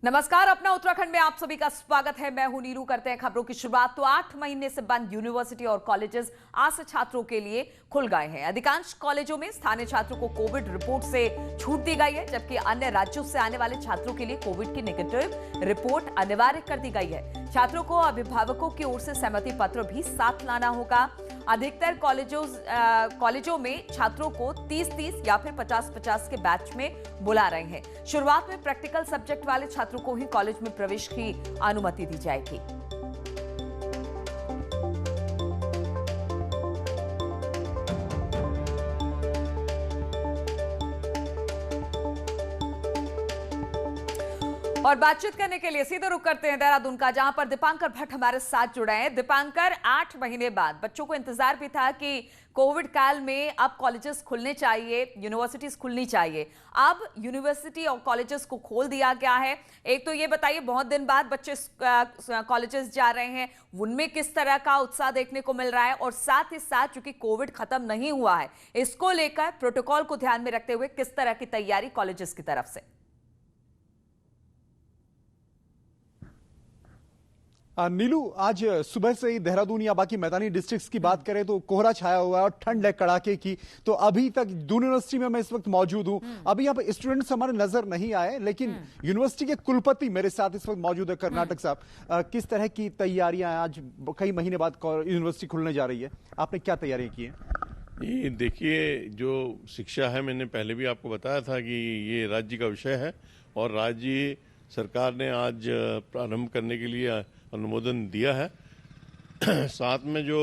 नमस्कार, अपना उत्तराखंड में आप सभी का स्वागत है। मैं हूं नीरू। करते हैं खबरों की शुरुआत। तो 8 महीने से बंद यूनिवर्सिटी और कॉलेजेस आज से छात्रों के लिए खुल गए हैं। अधिकांश कॉलेजों में स्थानीय छात्रों को कोविड रिपोर्ट से छूट दी गई है, जबकि अन्य राज्यों से आने वाले छात्रों के लिए कोविड की नेगेटिव रिपोर्ट अनिवार्य कर दी गई है। छात्रों को अभिभावकों की ओर से सहमति पत्र भी साथ लाना होगा। अधिकतर कॉलेजों में छात्रों को 30-30 या फिर 50-50 के बैच में बुला रहे हैं। शुरुआत में प्रैक्टिकल सब्जेक्ट वाले छात्रों को ही कॉलेज में प्रवेश की अनुमति दी जाएगी। और बातचीत करने के लिए सीधे रुक करते हैं देहरादून का, जहां पर दीपांकर भट्ट हमारे साथ जुड़े हैं। दीपांकर, 8 महीने बाद बच्चों को इंतजार भी था कि कोविड काल में अब कॉलेजेस खुलने चाहिए, यूनिवर्सिटीज खुलनी चाहिए। अब यूनिवर्सिटी और कॉलेजेस को खोल दिया गया है। एक तो ये बताइए, बहुत दिन बाद बच्चे कॉलेजेस जा रहे हैं, उनमें किस तरह का उत्साह देखने को मिल रहा है, और साथ ही साथ चूंकि कोविड खत्म नहीं हुआ है, इसको लेकर प्रोटोकॉल को ध्यान में रखते हुए किस तरह की तैयारी कॉलेजेस की तरफ से? नीलू, आज सुबह से ही देहरादून या बाकी मैदानी डिस्ट्रिक्ट्स की बात करें तो कोहरा छाया हुआ है और ठंड है कड़ाके की। तो अभी तक दून यूनिवर्सिटी में मैं इस वक्त मौजूद हूं। अभी यहाँ पे स्टूडेंट्स हमारे नजर नहीं आए, लेकिन यूनिवर्सिटी के कुलपति मेरे साथ इस वक्त मौजूद है, कर्नाटक साहब। किस तरह की तैयारियां आज कई महीने बाद यूनिवर्सिटी खुलने जा रही है, आपने क्या तैयारियां की हैं? ये देखिए, जो शिक्षा है, मैंने पहले भी आपको बताया था कि ये राज्य का विषय है और राज्य सरकार ने आज प्रारंभ करने के लिए अनुमोदन दिया है। साथ में जो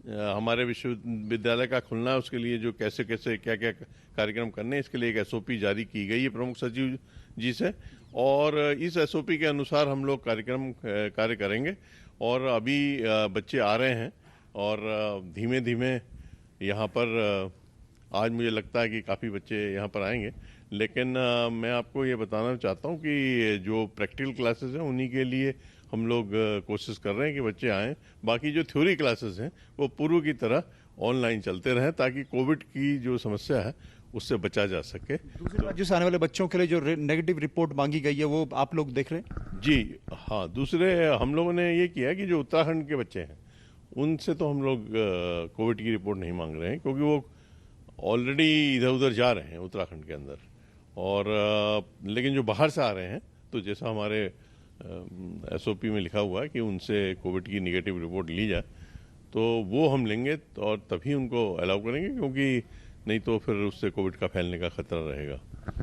हमारे विश्वविद्यालय का खुलना है, उसके लिए जो कैसे कैसे क्या क्या कार्यक्रम करने हैं, इसके लिए एक एसओपी जारी की गई है प्रमुख सचिव जी से, और इस एसओपी के अनुसार हम लोग कार्य करेंगे। और अभी बच्चे आ रहे हैं और धीमे धीमे यहाँ पर आज मुझे लगता है कि काफ़ी बच्चे यहाँ पर आएंगे। लेकिन मैं आपको ये बताना चाहता हूँ कि जो प्रैक्टिकल क्लासेस हैं उन्हीं के लिए हम लोग कोशिश कर रहे हैं कि बच्चे आएँ। बाकी जो थ्योरी क्लासेस हैं वो पूर्व की तरह ऑनलाइन चलते रहें, ताकि कोविड की जो समस्या है उससे बचा जा सके। दूसरी राज्यों से आने वाले बच्चों के लिए जो नेगेटिव रिपोर्ट मांगी गई है वो आप लोग देख रहे हैं? जी हाँ, दूसरे हम लोगों ने ये किया कि जो उत्तराखंड के बच्चे हैं उनसे तो हम लोग कोविड की रिपोर्ट नहीं मांग रहे हैं, क्योंकि वो ऑलरेडी इधर उधर जा रहे हैं उत्तराखंड के अंदर। और लेकिन जो बाहर से आ रहे हैं, तो जैसा हमारे एसओपी में लिखा हुआ है कि उनसे कोविड की नेगेटिव रिपोर्ट ली जाए, तो वो हम लेंगे और तभी उनको अलाउ करेंगे, क्योंकि नहीं तो फिर उससे कोविड का फैलने का खतरा रहेगा।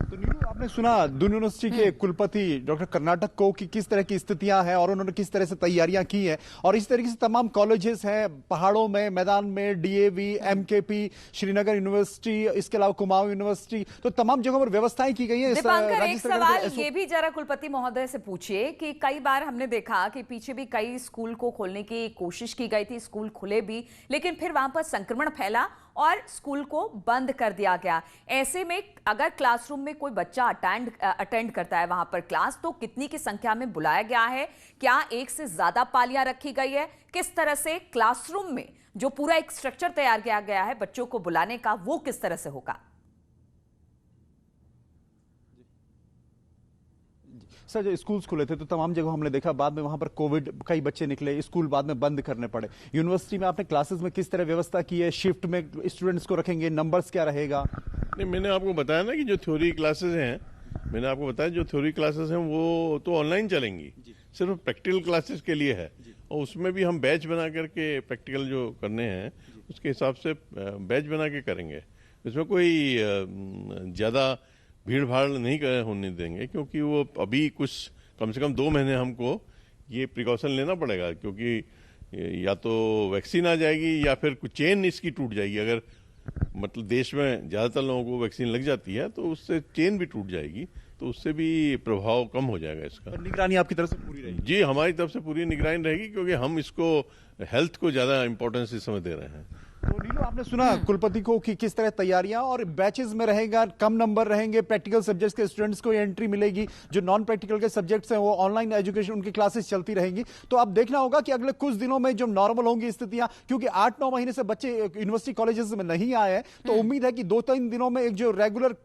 तो नीलू, आपने सुना दून यूनिवर्सिटी के कुलपति डॉक्टर कर्नाटक को कि किस तरह की स्थितियां हैं और उन्होंने किस तरह से तैयारियां की हैं, और इस तरीके से तमाम कॉलेजेस हैं पहाड़ों में, मैदान में, डीएवी, एमकेपी, श्रीनगर यूनिवर्सिटी, इसके अलावा कुमाऊं यूनिवर्सिटी, तो तमाम जगहों पर व्यवस्थाएं की गई हैं। दीपांकर, एक सवाल ये भी जरा कुलपति महोदय से पूछिए कि कई बार हमने देखा कि पीछे भी कई स्कूल को खोलने की कोशिश की गई थी, स्कूल खुले भी, लेकिन फिर वहां पर संक्रमण फैला और स्कूल को बंद कर दिया गया। ऐसे में अगर क्लासरूम में कोई बच्चा अटेंड करता है वहां पर क्लास, तो कितनी की संख्या में बुलाया गया है? क्या एक से ज्यादा पालियां रखी गई है? किस तरह से क्लासरूम में जो पूरा एक स्ट्रक्चर तैयार किया गया है बच्चों को बुलाने का, वो किस तरह से होगा? सर, जब स्कूल्स खुले थे तो तमाम जगह हमने देखा, बाद में वहां पर कोविड, कई बच्चे निकले, स्कूल बाद में बंद करने पड़े। यूनिवर्सिटी में आपने क्लासेस में किस तरह व्यवस्था की है? शिफ्ट में स्टूडेंट्स को रखेंगे, नंबर्स क्या रहेगा? नहीं, मैंने आपको बताया ना कि जो थ्योरी क्लासेस हैं, मैंने आपको बताया जो थ्योरी क्लासेस हैं वो तो ऑनलाइन चलेंगी, सिर्फ प्रैक्टिकल क्लासेस के लिए है। और उसमें भी हम बैच बना करके प्रैक्टिकल जो करने हैं उसके हिसाब से बैच बना के करेंगे। इसमें कोई ज़्यादा भीड़ भाड़ नहीं होने देंगे, क्योंकि वो अभी कुछ कम से कम 2 महीने हमको ये प्रिकॉशन लेना पड़ेगा, क्योंकि या तो वैक्सीन आ जाएगी या फिर कुछ चेन इसकी टूट जाएगी। अगर मतलब देश में ज़्यादातर लोगों को वैक्सीन लग जाती है तो उससे चेन भी टूट जाएगी, तो उससे भी प्रभाव कम हो जाएगा इसका। निगरानी आपकी तरफ से पूरी रहेगी? जी, हमारी तरफ से पूरी निगरानी रहेगी, क्योंकि हम इसको हेल्थ को ज़्यादा इंपॉर्टेंस इस समय दे रहे हैं। तो नीलू, आपने सुना कुलपति को कि किस तरह तैयारियां, और बैचेस में रहेगा, कम नंबर रहेंगे, प्रैक्टिकल सब्जेक्ट्स के स्टूडेंट्स को एंट्री मिलेगी, जो नॉन प्रैक्टिकल के सब्जेक्ट्स हैं वो ऑनलाइन एजुकेशन, उनकी क्लासेस चलती रहेंगी। तो अब देखना होगा कि अगले कुछ दिनों में जो नॉर्मल होंगी स्थितियां, क्योंकि 8-9 महीने से बच्चे यूनिवर्सिटी कॉलेजेस में नहीं आए हैं, तो उम्मीद है कि 2-3 दिनों में एक जो रेगुलर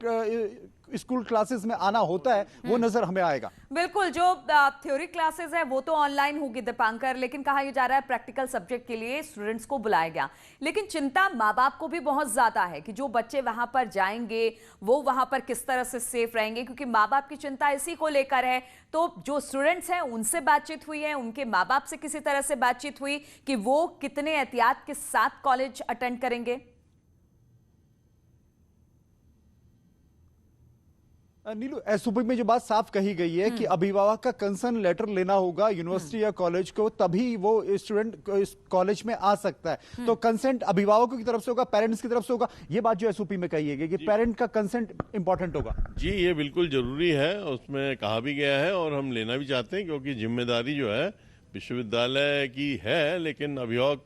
स्कूल क्लासेस में आना होता है वो नजर हमें आएगा। बिल्कुल, जो थ्योरी क्लासेस है वो तो ऑनलाइन होगी दीपांकर, लेकिन कहा यह जा रहा है प्रैक्टिकल सब्जेक्ट के लिए स्टूडेंट्स को बुलाया गया। लेकिन चिंता माँ बाप को भी बहुत ज्यादा है कि जो बच्चे वहां पर जाएंगे वो वहां पर किस तरह से सेफ रहेंगे, क्योंकि माँ बाप की चिंता इसी को लेकर है। तो जो स्टूडेंट्स हैं उनसे बातचीत हुई है, उनके माँ बाप से किसी तरह से बातचीत हुई कि वो कितने एहतियात के साथ कॉलेज अटेंड करेंगे? नीलू, एसओपी में जो बात साफ कही गई है कि अभिभावक का कंसर्न लेटर लेना होगा यूनिवर्सिटी या कॉलेज को, तभी वो स्टूडेंट कॉलेज में आ सकता है। तो कंसेंट अभिभावकों की तरफ से होगा, पेरेंट्स की तरफ से होगा। ये बात जो एसओपी में कही है कि पेरेंट का कंसेंट इंपॉर्टेंट होगा। जी, ये बिल्कुल जरूरी है, उसमें कहा भी गया है और हम लेना भी चाहते हैं, क्योंकि जिम्मेदारी जो है विश्वविद्यालय की है, लेकिन अभिभावक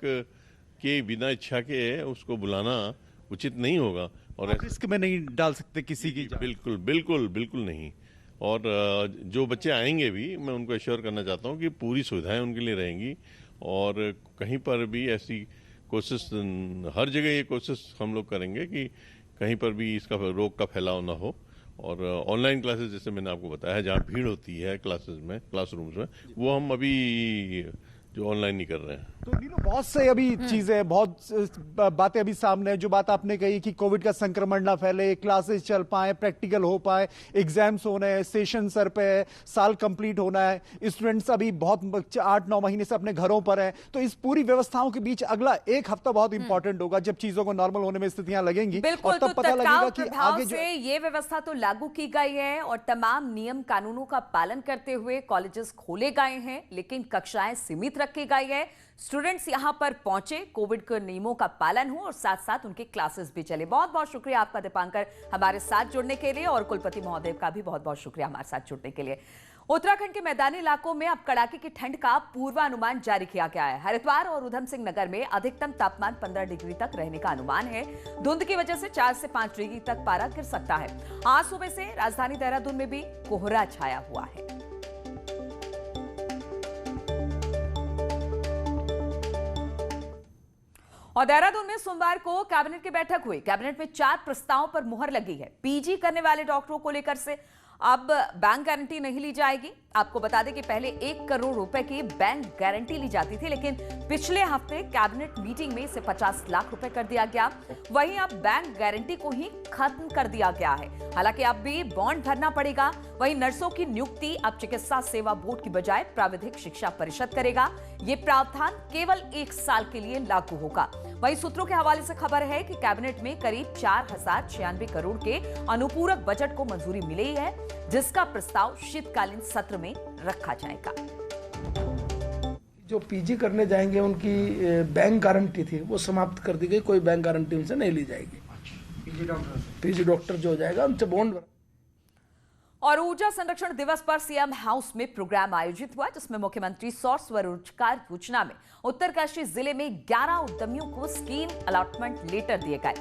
के बिना इच्छा के उसको बुलाना उचित नहीं होगा और रिस्क में नहीं डाल सकते किसी की। बिल्कुल बिल्कुल बिल्कुल नहीं। और जो बच्चे आएंगे भी, मैं उनको एश्योर करना चाहता हूँ कि पूरी सुविधाएं उनके लिए रहेंगी और कहीं पर भी ऐसी कोशिश, हर जगह ये कोशिश हम लोग करेंगे कि कहीं पर भी इसका रोग का फैलाव ना हो। और ऑनलाइन क्लासेस, जैसे मैंने आपको बताया, जहाँ भीड़ होती है क्लासेस में, क्लासरूम्स में, वो हम अभी जो ऑनलाइन नहीं कर रहे हैं। तो नीलू, बहुत से अभी चीजें, बहुत बातें अभी सामने है। जो बात आपने कही कि कोविड का संक्रमण ना फैले, क्लासेस चल पाए, प्रैक्टिकल हो पाए, एग्जाम्स होने हैं, सेशन सर पे है, साल कंप्लीट होना है, स्टूडेंट्स अभी बहुत 8-9 महीने से अपने घरों पर हैं। तो इस पूरी व्यवस्थाओं के बीच अगला एक हफ्ता बहुत इंपॉर्टेंट होगा, जब चीजों को नॉर्मल होने में स्थितियां लगेंगी। बिल्कुल, और तब पता लगेगा कि आगे जो ये व्यवस्था तो लागू की गई है और तमाम नियम कानूनों का पालन करते हुए कॉलेजेस खोले गए हैं, लेकिन कक्षाएं सीमित रखी गई है। स्टूडेंट्स यहां पर पहुंचे, कोविड के नियमों का पालन हो और साथ साथ उनके क्लासेस भी चले। बहुत बहुत शुक्रिया आपका दीपांकर, हमारे साथ जुड़ने के लिए, और कुलपति महोदय का भी बहुत बहुत शुक्रिया हमारे साथ जुड़ने के लिए। उत्तराखंड के मैदानी इलाकों में अब कड़ाके की ठंड का पूर्वानुमान जारी किया गया है। हरिद्वार और उधम सिंह नगर में अधिकतम तापमान 15 डिग्री तक रहने का अनुमान है। धुंध की वजह से 4 से 5 डिग्री तक पारा गिर सकता है। आज सुबह से राजधानी देहरादून में भी कोहरा छाया हुआ है। और देहरादून में सोमवार को कैबिनेट की बैठक हुई। कैबिनेट में 4 प्रस्तावों पर मुहर लगी है। पीजी करने वाले डॉक्टरों को लेकर से अब बैंक गारंटी नहीं ली जाएगी। आपको बता दें कि पहले 1 करोड़ रुपए की बैंक गारंटी ली जाती थी, लेकिन पिछले हफ्ते कैबिनेट मीटिंग में इसे 50 लाख रुपए कर दिया गया। वहीं अब बैंक गारंटी को ही खत्म कर दिया गया है। हालांकि अब भी बॉन्ड भरना पड़ेगा। वहीं नर्सों की नियुक्ति अब चिकित्सा सेवा बोर्ड की बजाय प्राविधिक शिक्षा परिषद करेगा। ये प्रावधान केवल 1 साल के लिए लागू होगा। वहीं सूत्रों के हवाले से खबर है कि कैबिनेट में करीब 4096 करोड़ के अनुपूरक बजट को मंजूरी मिली है, जिसका प्रस्ताव शीतकालीन सत्र में रखा जाएगा। जो पीजी करने जाएंगे उनकी बैंक गारंटी थी वो समाप्त कर दी गई। कोई बैंक गारंटी उनसे नहीं ली जाएगी। पीजी डॉक्टर जो हो जाएगा उनसे बॉन्ड। और ऊर्जा संरक्षण दिवस पर सीएम हाउस में प्रोग्राम आयोजित हुआ, जिसमें मुख्यमंत्री सौर स्वरोजगार योजना में उत्तरकाशी जिले में 11 उद्यमियों को स्कीम अलॉटमेंट लेटर दिए गए।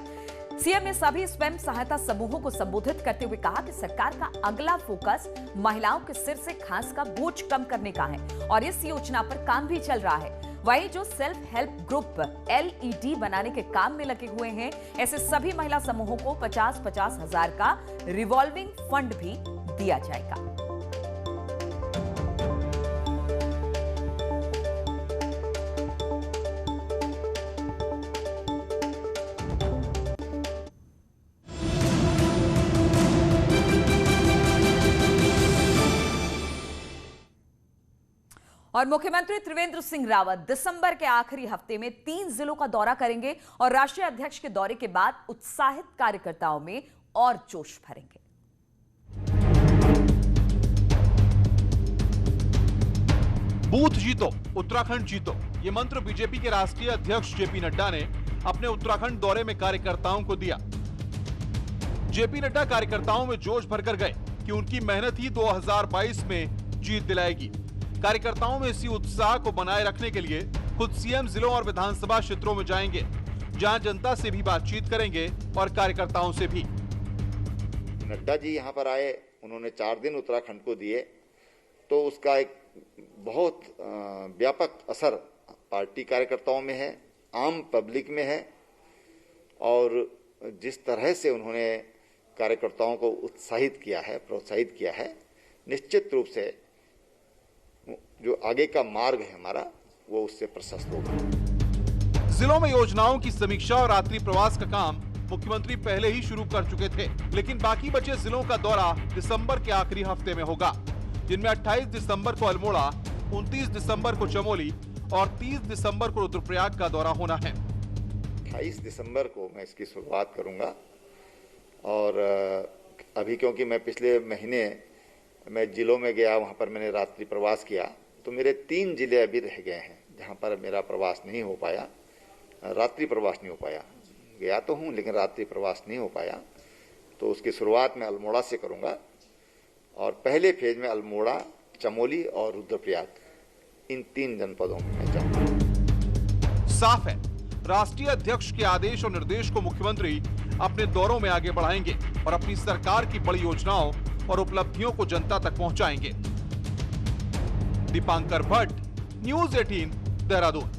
सीएम ने सभी स्वयं सहायता समूहों को संबोधित करते हुए कहा कि सरकार का अगला फोकस महिलाओं के सिर से खास का बोझ कम करने का है और इस योजना पर काम भी चल रहा है। वहीं जो सेल्फ हेल्प ग्रुप LED बनाने के काम में लगे हुए हैं, ऐसे सभी महिला समूहों को 50-50 हजार का रिवॉल्विंग फंड भी दिया जाएगा। और मुख्यमंत्री त्रिवेंद्र सिंह रावत दिसंबर के आखिरी हफ्ते में 3 जिलों का दौरा करेंगे और राष्ट्रीय अध्यक्ष के दौरे के बाद उत्साहित कार्यकर्ताओं में और जोश भरेंगे। बूथ जीतो, उत्तराखंड जीतो, ये मंत्र बीजेपी के राष्ट्रीय अध्यक्ष जेपी नड्डा ने अपने उत्तराखंड दौरे में कार्यकर्ताओं को दिया। जेपी नड्डा कार्यकर्ताओं में जोश भरकर गए कि उनकी मेहनत ही 2022 में जीत दिलाएगी। कार्यकर्ताओं में इसी उत्साह को बनाए रखने के लिए खुद सीएम जिलों और विधानसभा क्षेत्रों में जाएंगे, जहां जनता से भी बातचीत करेंगे और कार्यकर्ताओं से भी। नड्डा जी यहाँ पर आए, उन्होंने 4 दिन उत्तराखंड को दिए, तो उसका एक बहुत व्यापक असर पार्टी कार्यकर्ताओं में है, आम पब्लिक में है। और जिस तरह से उन्होंने कार्यकर्ताओं को उत्साहित किया है, प्रोत्साहित किया है। निश्चित रूप से जो आगे का मार्ग है हमारा वो उससे प्रशस्त होगा। जिलों में योजनाओं की समीक्षा और रात्रि प्रवास का काम मुख्यमंत्री पहले ही शुरू कर चुके थे, लेकिन बाकी बचे जिलों का दौरा दिसंबर के आखिरी हफ्ते में होगा, जिनमें 28 दिसंबर को अल्मोड़ा, 29 दिसंबर को चमोली और 30 दिसंबर को रुद्रप्रयाग का दौरा होना है। 28 दिसंबर को मैं इसकी शुरुआत करूंगा और अभी क्योंकि मैं पिछले महीने मैं जिलों में गया, वहां पर मैंने रात्रि प्रवास किया, तो मेरे 3 जिले अभी रह गए हैं जहां पर मेरा प्रवास नहीं हो पाया, रात्रि प्रवास नहीं हो पाया। गया तो हूं लेकिन रात्रि प्रवास नहीं हो पाया, तो उसकी शुरुआत मैं अल्मोड़ा से करूंगा और पहले फेज में अल्मोड़ा, चमोली और रुद्रप्रयाग, इन 3 जनपदों में मैं जाऊंगा। साफ है, राष्ट्रीय अध्यक्ष के आदेश और निर्देश को मुख्यमंत्री अपने दौरों में आगे बढ़ाएंगे और अपनी सरकार की बड़ी योजनाओं और उपलब्धियों को जनता तक पहुंचाएंगे। दीपांकर भट्ट, न्यूज़ 18, देहरादून।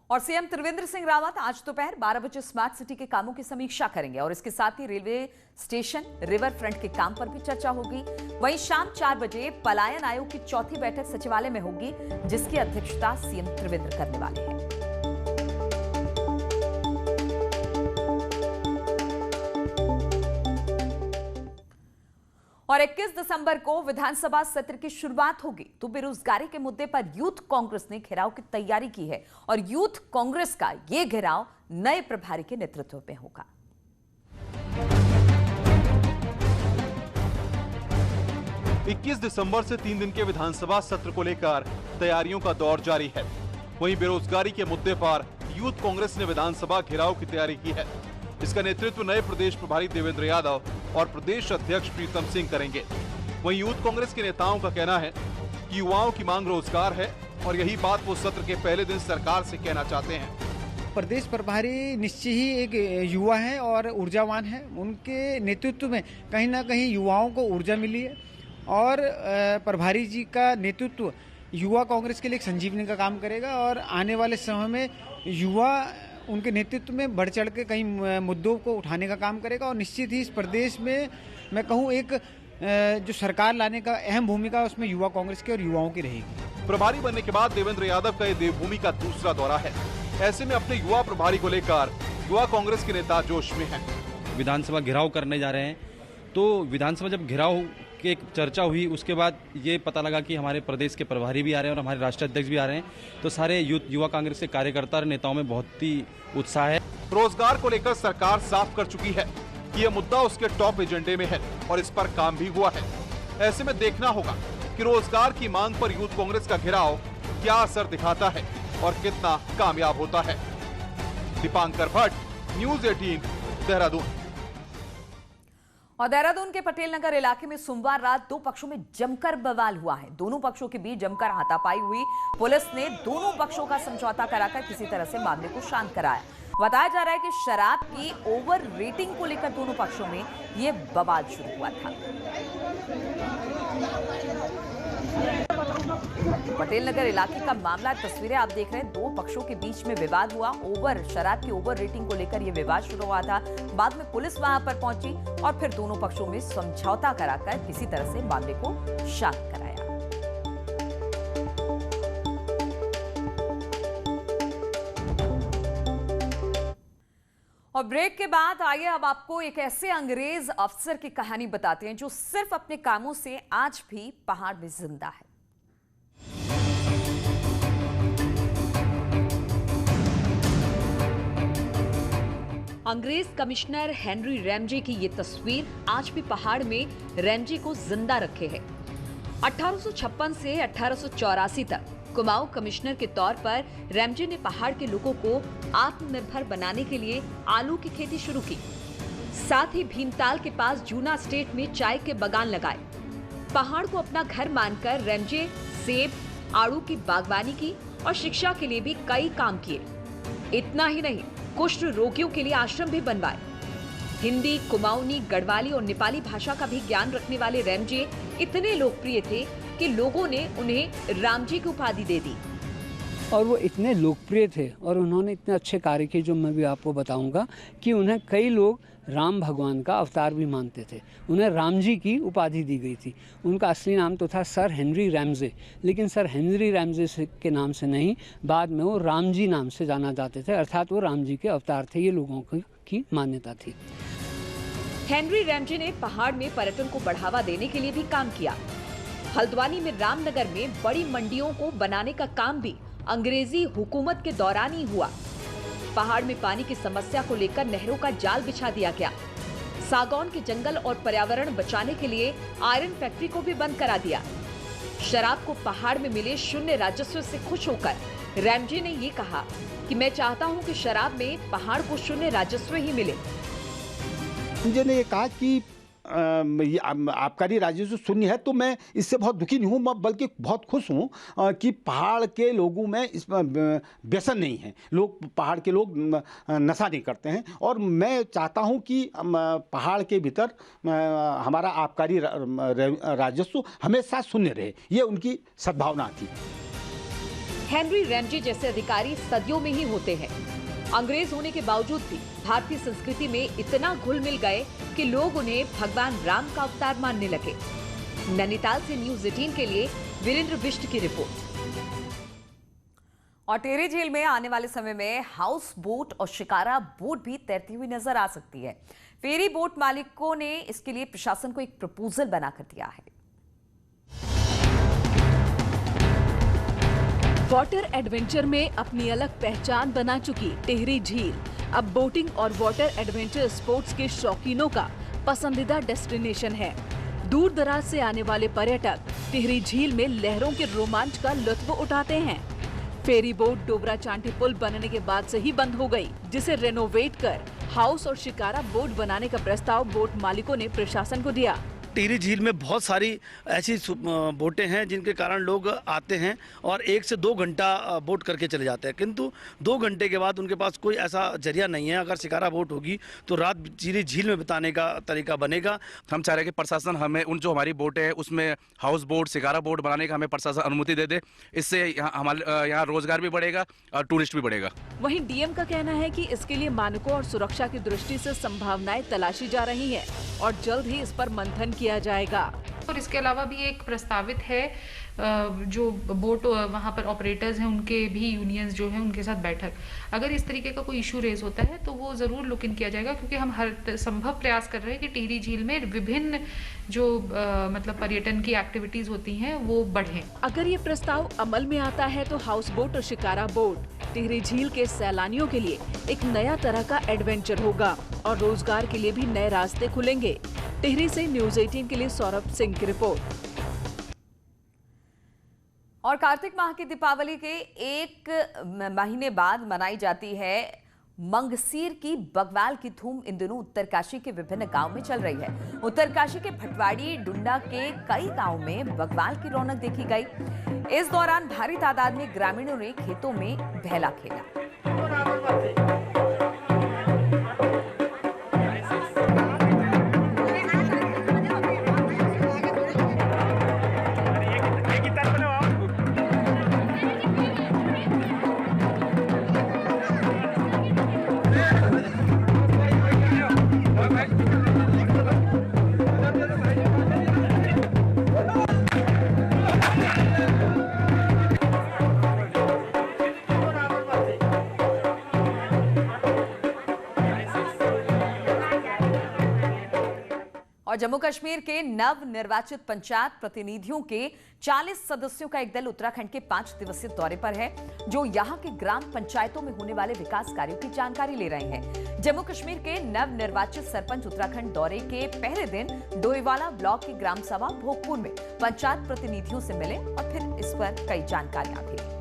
और सीएम त्रिवेंद्र सिंह रावत आज दोपहर 12 बजे स्मार्ट सिटी के कामों की समीक्षा करेंगे और इसके साथ ही रेलवे स्टेशन, रिवर फ्रंट के काम पर भी चर्चा होगी। वहीं शाम 4 बजे पलायन आयोग की चौथी बैठक सचिवालय में होगी, जिसकी अध्यक्षता सीएम त्रिवेंद्र करने वाले हैं। और 21 दिसंबर को विधानसभा सत्र की शुरुआत होगी, तो बेरोजगारी के मुद्दे पर यूथ कांग्रेस ने घेराव की तैयारी की है और यूथ कांग्रेस का यह घेराव नए प्रभारी के नेतृत्व में होगा। इक्कीस दिसंबर से 3 दिन के विधानसभा सत्र को लेकर तैयारियों का दौर जारी है। वहीं बेरोजगारी के मुद्दे पर यूथ कांग्रेस ने विधानसभा घेराव की तैयारी की है। इसका नेतृत्व नए प्रदेश प्रभारी देवेंद्र यादव और प्रदेश अध्यक्ष प्रीतम सिंह करेंगे। वहीं यूथ कांग्रेस के नेताओं का कहना है कि युवाओं की मांग रोजगार है और यही बात वो सत्र के पहले दिन सरकार से कहना चाहते हैं। प्रदेश प्रभारी निश्चय ही एक युवा है और ऊर्जावान है। उनके नेतृत्व में कहीं ना कहीं युवाओं को ऊर्जा मिली है और प्रभारी जी का नेतृत्व युवा कांग्रेस के लिए एक संजीवनी का काम करेगा और आने वाले समय में युवा उनके नेतृत्व में बढ़ चढ़ के कई मुद्दों को उठाने का काम करेगा और निश्चित ही इस प्रदेश में मैं कहूँ एक जो सरकार लाने का अहम भूमिका उसमें युवा कांग्रेस की और युवाओं की रहेगी। प्रभारी बनने के बाद देवेंद्र यादव का ये देवभूमि का दूसरा दौरा है। ऐसे में अपने युवा प्रभारी को लेकर युवा कांग्रेस के नेता जोश में हैं। विधानसभा घेराव करने जा रहे हैं, तो विधानसभा जब घेराव की एक चर्चा हुई उसके बाद ये पता लगा कि हमारे प्रदेश के प्रभारी भी आ रहे हैं और हमारे राष्ट्रीय अध्यक्ष भी आ रहे हैं, तो सारे युवा कांग्रेस के कार्यकर्ता और नेताओं में बहुत ही उत्साह है। रोजगार को लेकर सरकार साफ कर चुकी है कि यह मुद्दा उसके टॉप एजेंडे में है और इस पर काम भी हुआ है। ऐसे में देखना होगा कि रोजगार की मांग पर यूथ कांग्रेस का घेराव क्या असर दिखाता है और कितना कामयाब होता है। दीपांकर भट्ट, न्यूज़ 18, देहरादून। और देहरादून के पटेल नगर इलाके में सोमवार रात 2 पक्षों में जमकर बवाल हुआ है। दोनों पक्षों के बीच जमकर हाथापाई हुई। पुलिस ने दोनों पक्षों का समझौता कराकर किसी तरह से मामले को शांत कराया। बताया जा रहा है कि शराब की ओवर रेटिंग को लेकर दोनों पक्षों में यह बवाल शुरू हुआ था। पटेल नगर इलाके का मामला, तस्वीरें आप देख रहे हैं। 2 पक्षों के बीच में विवाद हुआ। शराब की ओवर रेटिंग को लेकर यह विवाद शुरू हुआ था। बाद में पुलिस वहां पर पहुंची और फिर दोनों पक्षों में समझौता कराकर किसी तरह से मामले को शांत कराया। और ब्रेक के बाद आइए अब आपको एक ऐसे अंग्रेज अफसर की कहानी बताते हैं जो सिर्फ अपने कामों से आज भी पहाड़ में जिंदा है। अंग्रेज कमिश्नर हेनरी रैमजे की ये तस्वीर आज भी पहाड़ में रैमजे को जिंदा रखे है। 1856 से 1884 तक कुमाऊं कमिश्नर के तौर पर रैमजे ने पहाड़ के लोगों को आत्मनिर्भर बनाने के लिए आलू की खेती शुरू की। साथ ही भीमताल के पास जूना स्टेट में चाय के बागान लगाए। पहाड़ को अपना घर मानकर रैमजे सेब, आड़ू की बागवानी की और शिक्षा के लिए भी कई काम किए। इतना ही नहीं, कुष्ठ रोगियों के लिए आश्रम भी बनवाए। हिंदी, कुमाऊनी, गढ़वाली और नेपाली भाषा का भी ज्ञान रखने वाले रैमजे इतने लोकप्रिय थे कि लोगों ने उन्हें रामजी की उपाधि दे दी। और वो इतने लोकप्रिय थे और उन्होंने इतने अच्छे कार्य किए जो मैं भी आपको बताऊंगा कि उन्हें कई लोग राम भगवान का अवतार भी मानते थे। उन्हें राम जी की उपाधि दी गई थी। उनका असली नाम तो था सर हेनरी रैमजे, लेकिन सर हेनरी रैमजे के नाम से नहीं, बाद में वो राम जी नाम से जाना जाते थे, अर्थात वो राम जी के अवतार थे। ये लोगों की मान्यता थी। हेनरी रैमजे ने पहाड़ में पर्यटन को बढ़ावा देने के लिए भी काम किया। हल्द्वानी में रामनगर में बड़ी मंडियों को बनाने का काम भी अंग्रेजी हुकूमत के दौरान ही हुआ। पहाड़ में पानी की समस्या को लेकर नहरों का जाल बिछा दिया गया। सागौन के जंगल और पर्यावरण बचाने के लिए आयरन फैक्ट्री को भी बंद करा दिया। शराब को पहाड़ में मिले शून्य राजस्व से खुश होकर रैमजे ने ये कहा कि मैं चाहता हूं कि शराब में पहाड़ को शून्य राजस्व ही मिले। रैमजे ने ये कहा कि आबकारी राजस्व शून्य है, तो मैं इससे बहुत दुखी नहीं हूँ, बल्कि बहुत खुश हूँ कि पहाड़ के लोगों में इस व्यसन नहीं है। लोग पहाड़ के लोग नशा नहीं करते हैं और मैं चाहता हूँ कि पहाड़ के भीतर हमारा आबकारी राजस्व हमेशा शून्य रहे। ये उनकी सद्भावना थी। हेनरी रैमजे जैसे अधिकारी सदियों में ही होते हैं। अंग्रेज होने के बावजूद भी भारतीय संस्कृति में इतना घुल मिल गए कि लोग उन्हें भगवान राम का अवतार मानने लगे। नैनीताल से न्यूज़ 18 के लिए वीरेंद्र बिष्ट की रिपोर्ट। और टिहरी झील में आने वाले समय में हाउस बोट और शिकारा बोट भी तैरती हुई नजर आ सकती है। फेरी बोट मालिकों ने इसके लिए प्रशासन को एक प्रपोजल बनाकर दिया है। वाटर एडवेंचर में अपनी अलग पहचान बना चुकी टिहरी झील अब बोटिंग और वाटर एडवेंचर स्पोर्ट्स के शौकीनों का पसंदीदा डेस्टिनेशन है। दूर दराज से आने वाले पर्यटक टिहरी झील में लहरों के रोमांच का लुत्फ उठाते हैं। फेरी बोट डोबरा चांठी पुल बनने के बाद से ही बंद हो गई, जिसे रेनोवेट कर हाउस और शिकारा बोट बनाने का प्रस्ताव बोट मालिकों ने प्रशासन को दिया। टिहरी झील में बहुत सारी ऐसी बोटें हैं जिनके कारण लोग आते हैं और 1 से 2 घंटा बोट करके चले जाते हैं, किंतु 2 घंटे के बाद उनके पास कोई ऐसा जरिया नहीं है। अगर शिकारा बोट होगी तो रात टिहरी झील में बिताने का तरीका बनेगा। हम चाह रहे हैं कि प्रशासन हमें उन जो हमारी बोटें हैं उसमें हाउस बोट शिकारा बोट बनाने का हमें प्रशासन अनुमति दे दे। इससे हमारे यहाँ रोजगार भी बढ़ेगा और टूरिस्ट भी बढ़ेगा। वहीं डीएम का कहना है कि इसके लिए मानकों और सुरक्षा की दृष्टि से संभावनाएं तलाशी जा रही है और जल्द ही इस पर मंथन किया जाएगा। और इसके अलावा भी एक प्रस्तावित है जो बोट वहाँ पर ऑपरेटर्स हैं उनके भी यूनियंस जो हैं उनके साथ बैठक। अगर इस तरीके का कोई इशू रेज होता है तो वो ज़रूर लुक इन किया जाएगा, क्योंकि हम हर संभव प्रयास कर रहे हैं कि टिहरी झील में विभिन्न जो मतलब पर्यटन की एक्टिविटीज होती हैं वो बढ़ें। अगर ये प्रस्ताव अमल में आता है तो हाउस बोट और शिकारा बोट टिहरी झील के सैलानियों के लिए एक नया तरह का एडवेंचर होगा और रोजगार के लिए भी नए रास्ते खुलेंगे। टिहरी से न्यूज़ 18 के लिए सौरभ सिंह की रिपोर्ट। और कार्तिक माह की दीपावली के 1 महीने बाद मनाई जाती है मंगसीर की बगवाल की धूम इन दिनों उत्तरकाशी के विभिन्न गांव में चल रही है। उत्तरकाशी के भटवाड़ी डुंडा के कई गांव में बगवाल की रौनक देखी गई। इस दौरान भारी तादाद में ग्रामीणों ने खेतों में बहला खेला। और जम्मू कश्मीर के नव निर्वाचित पंचायत प्रतिनिधियों के 40 सदस्यों का एक दल उत्तराखंड के 5 दिवसीय दौरे पर है, जो यहां के ग्राम पंचायतों में होने वाले विकास कार्यों की जानकारी ले रहे हैं। जम्मू कश्मीर के नव निर्वाचित सरपंच उत्तराखंड दौरे के पहले दिन डोईवाला ब्लॉक की ग्राम सभा भोगपुर में पंचायत प्रतिनिधियों से मिले और फिर इस पर कई जानकारियां दी।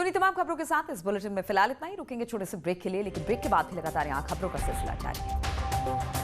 तमाम खबरों के साथ इस बुलेटिन में फिलहाल इतना ही। रुकेंगे छोटे से ब्रेक के लिए, लेकिन ब्रेक के बाद भी लगातार यहाँ खबरों का सिलसिला जारी है।